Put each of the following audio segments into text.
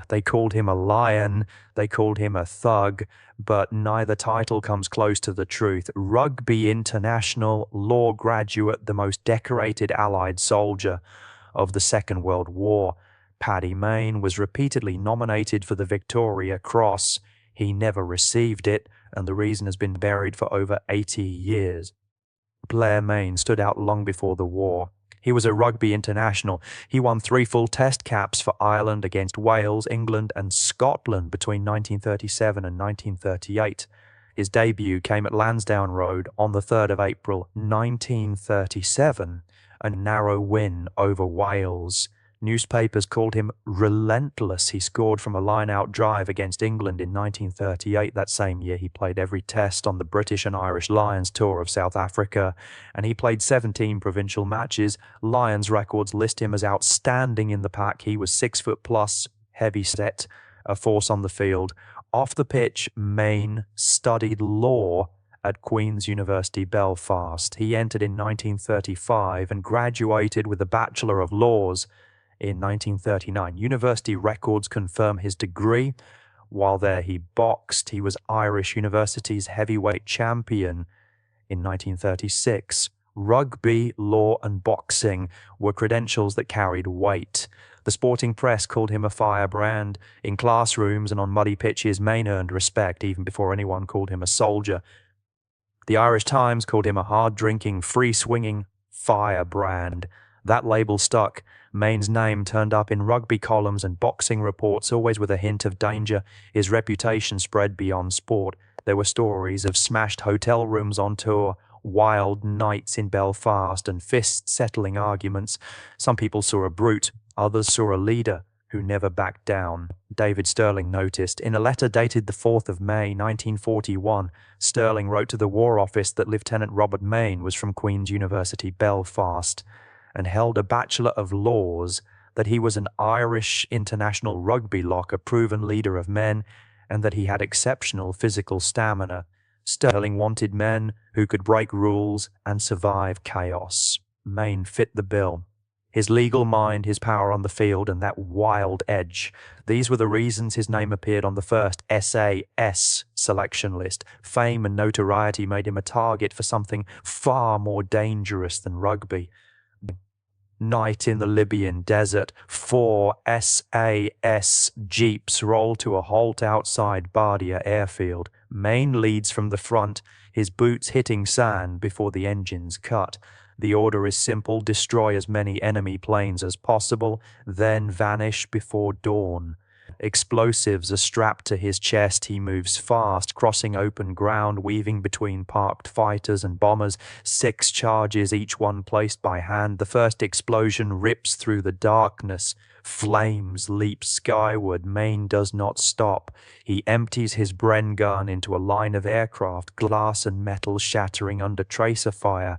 They called him a lion, they called him a thug, but neither title comes close to the truth. Rugby international, law graduate, the most decorated Allied soldier of the Second World War. Paddy Mayne was repeatedly nominated for the Victoria Cross. He never received it, and the reason has been buried for over 80 years. Blair Mayne stood out long before the war. He was a rugby international. He won 3 full test caps for Ireland against Wales, England and Scotland between 1937 and 1938. His debut came at Lansdowne Road on the 3rd of April 1937, a narrow win over Wales. Newspapers called him relentless. He scored from a line-out drive against England in 1938. That same year, he played every test on the British and Irish Lions tour of South Africa, and he played 17 provincial matches. Lions records list him as outstanding in the pack. He was 6 foot plus, heavy set, a force on the field. Off the pitch, Mayne studied law at Queen's University Belfast. He entered in 1935 and graduated with a Bachelor of Laws in 1939. University records confirm his degree. While there, he boxed. He was Irish University's heavyweight champion in 1936. Rugby, law, and boxing were credentials that carried weight. The sporting press called him a firebrand. In classrooms and on muddy pitches, Mayne earned respect even before anyone called him a soldier. The Irish Times called him a hard-drinking, free-swinging firebrand. That label stuck. Mayne's name turned up in rugby columns and boxing reports, always with a hint of danger. His reputation spread beyond sport. There were stories of smashed hotel rooms on tour, wild nights in Belfast, and fist-settling arguments. Some people saw a brute, others saw a leader who never backed down. David Stirling noticed. In a letter dated the 4th of May, 1941, Stirling wrote to the War Office that Lieutenant Robert Mayne was from Queen's University Belfast and held a Bachelor of Laws, that he was an Irish international rugby lock, a proven leader of men, and that he had exceptional physical stamina. Stirling wanted men who could break rules and survive chaos. Mayne fit the bill. His legal mind, his power on the field, and that wild edge. These were the reasons his name appeared on the First SAS Selection list. Fame and notoriety made him a target for something far more dangerous than rugby. Night in the Libyan desert, 4 SAS jeeps roll to a halt outside Bardia airfield. Mayne leads from the front, his boots hitting sand before the engines cut. The order is simple: destroy as many enemy planes as possible, then vanish before dawn. Explosives are strapped to his chest. He moves fast, crossing open ground, weaving between parked fighters and bombers. 6 charges, each one placed by hand. The first explosion rips through the darkness. Flames leap skyward. Mayne does not stop. He empties his Bren gun into a line of aircraft, glass and metal shattering under tracer fire.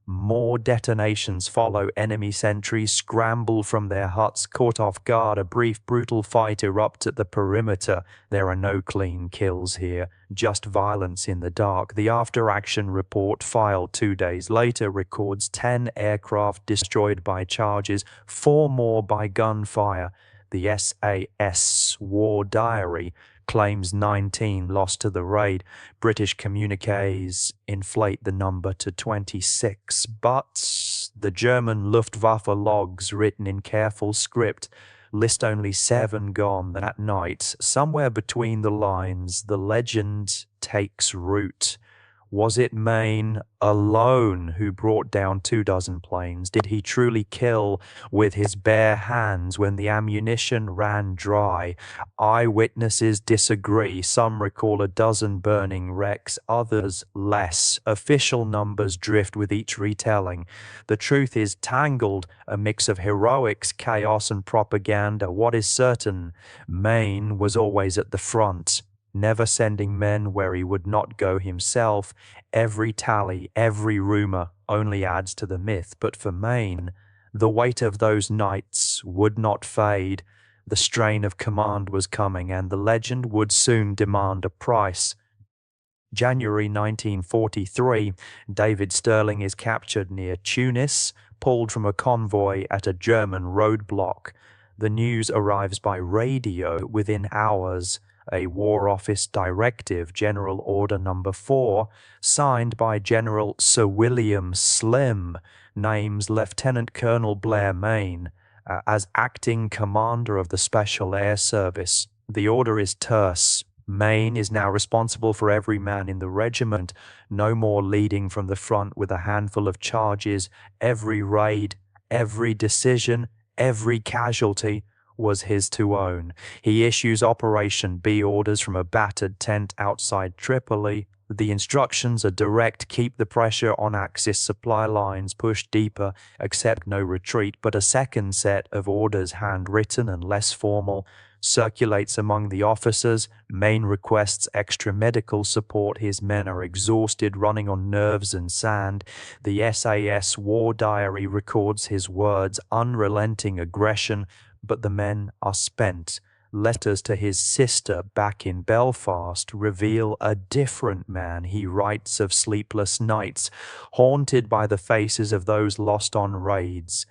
More detonations follow. Enemy sentries scramble from their huts, caught off guard. A brief, brutal fight erupts at the perimeter. There are no clean kills here, just violence in the dark. The after-action report, filed 2 days later, records 10 aircraft destroyed by charges, 4 more by gunfire. The SAS War Diary claims 19 lost to the raid. British communiques inflate the number to 26, but the German Luftwaffe logs, written in careful script, list only 7 gone. That night, somewhere between the lines, the legend takes root. Was it Mayne alone who brought down 24 planes? Did he truly kill with his bare hands when the ammunition ran dry? Eyewitnesses disagree. Some recall 12 burning wrecks, others less. Official numbers drift with each retelling. The truth is tangled, a mix of heroics, chaos, and propaganda. What is certain? Mayne was always at the front, never sending men where he would not go himself. Every tally, every rumour only adds to the myth. But for Mayne, the weight of those nights would not fade. The strain of command was coming, and the legend would soon demand a price. January 1943, David Stirling is captured near Tunis, pulled from a convoy at a German roadblock. The news arrives by radio within hours. A War Office directive, General Order Number 4, signed by General Sir William Slim, names Lieutenant Colonel Paddy Mayne as acting commander of the Special Air Service. The order is terse. Mayne is now responsible for every man in the regiment, no more leading from the front with a handful of charges. Every raid, every decision, every casualty was his to own. He issues Operation B orders from a battered tent outside Tripoli. The instructions are direct: keep the pressure on Axis supply lines, push deeper, accept no retreat. But a second set of orders, handwritten and less formal, circulates among the officers. Mayne requests extra medical support. His men are exhausted, running on nerves and sand. The SAS war diary records his words: unrelenting aggression, but the men are spent. Letters to his sister back in Belfast reveal a different man. He writes of sleepless nights, haunted by the faces of those lost on raids.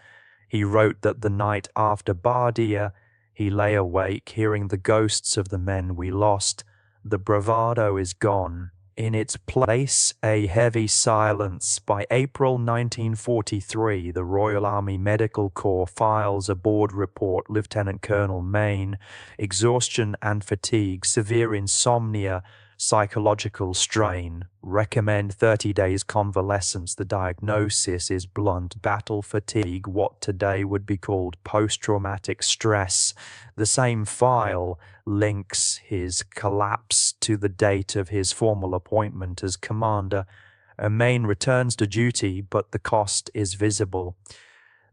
He wrote that the night after Bardia, he lay awake, hearing the ghosts of the men we lost. The bravado is gone. In its place, a heavy silence. By April 1943, the Royal Army Medical Corps files a board report. Lieutenant Colonel Mayne: exhaustion and fatigue, severe insomnia, psychological strain. Recommend 30 days convalescence. The diagnosis is blunt battle fatigue, what today would be called post-traumatic stress. The same file links his collapse to the date of his formal appointment as commander. Mayne returns to duty, but the cost is visible.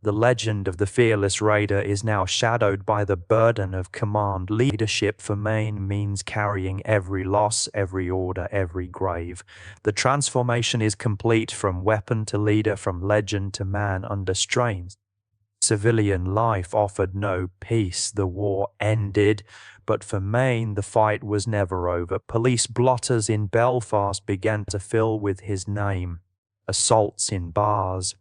The legend of the fearless raider is now shadowed by the burden of command. Leadership for Mayne means carrying every loss, every order, every grave. The transformation is complete: from weapon to leader, from legend to man under strain. Civilian life offered no peace. The war ended, but for Mayne the fight was never over. Police blotters in Belfast began to fill with his name. Assaults in bars,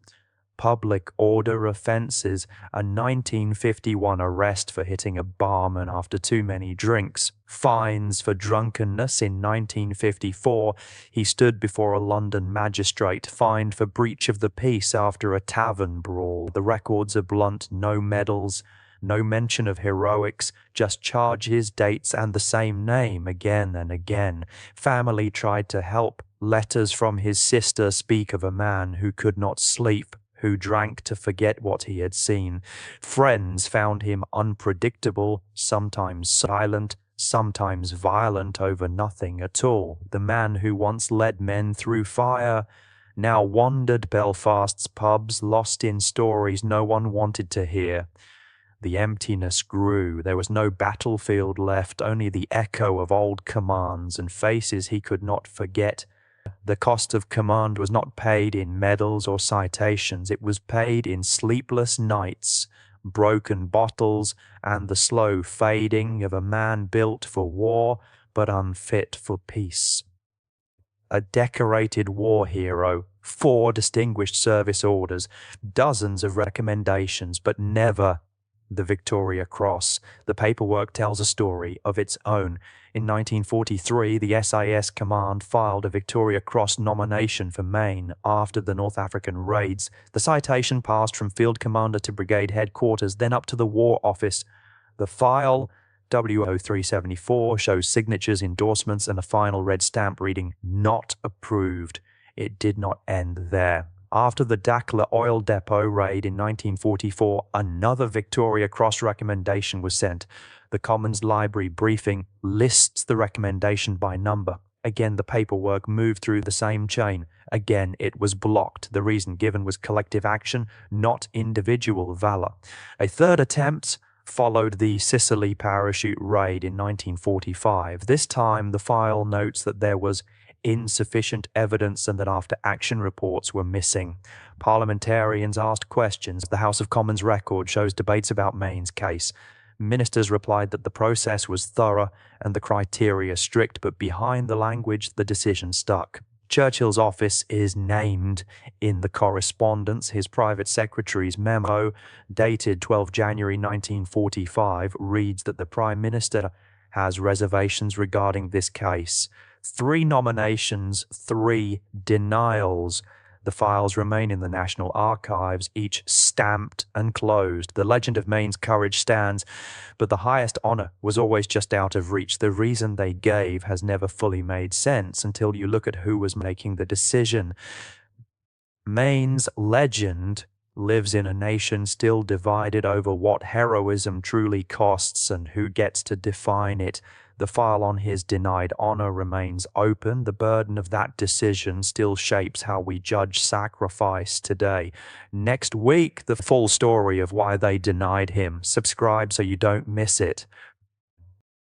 public order offences, a 1951 arrest for hitting a barman after too many drinks, fines for drunkenness. In 1954, he stood before a London magistrate, fined for breach of the peace after a tavern brawl. The records are blunt: no medals, no mention of heroics, just charges, dates, and the same name again and again. Family tried to help. Letters from his sister speak of a man who could not sleep, who drank to forget what he had seen. Friends found him unpredictable, sometimes silent, sometimes violent over nothing at all. The man who once led men through fire now wandered Belfast's pubs, lost in stories no one wanted to hear. The emptiness grew. There was no battlefield left, only the echo of old commands and faces he could not forget. The cost of command was not paid in medals or citations. It was paid in sleepless nights, broken bottles, and the slow fading of a man built for war but unfit for peace. A decorated war hero, 4 distinguished service orders, dozens of recommendations, but never the Victoria Cross. The paperwork tells a story of its own. In 1943, the SAS Command filed a Victoria Cross nomination for Mayne after the North African raids. The citation passed from field commander to brigade headquarters, then up to the War Office. The file, W0374, shows signatures, endorsements, and a final red stamp reading, "Not approved." It did not end there. After the Dakhla oil depot raid in 1944, another Victoria Cross recommendation was sent. The Commons Library briefing lists the recommendation by number. Again, the paperwork moved through the same chain. Again, it was blocked. The reason given was collective action, not individual valor. A third attempt followed the Sicily parachute raid in 1945. This time, the file notes that there was insufficient evidence and that after-action reports were missing. Parliamentarians asked questions. The House of Commons record shows debates about Mayne's case. Ministers replied that the process was thorough and the criteria strict, but behind the language, the decision stuck. Churchill's office is named in the correspondence. His private secretary's memo, dated 12 January 1945, reads that the Prime Minister has reservations regarding this case. 3 nominations, 3 denials. The files remain in the National Archives, each stamped and closed. The legend of Mayne's courage stands, but the highest honor was always just out of reach. The reason they gave has never fully made sense until you look at who was making the decision. Mayne's legend lives in a nation still divided over what heroism truly costs and who gets to define it. The file on his denied honor remains open. The burden of that decision still shapes how we judge sacrifice today. Next week, the full story of why they denied him. Subscribe so you don't miss it.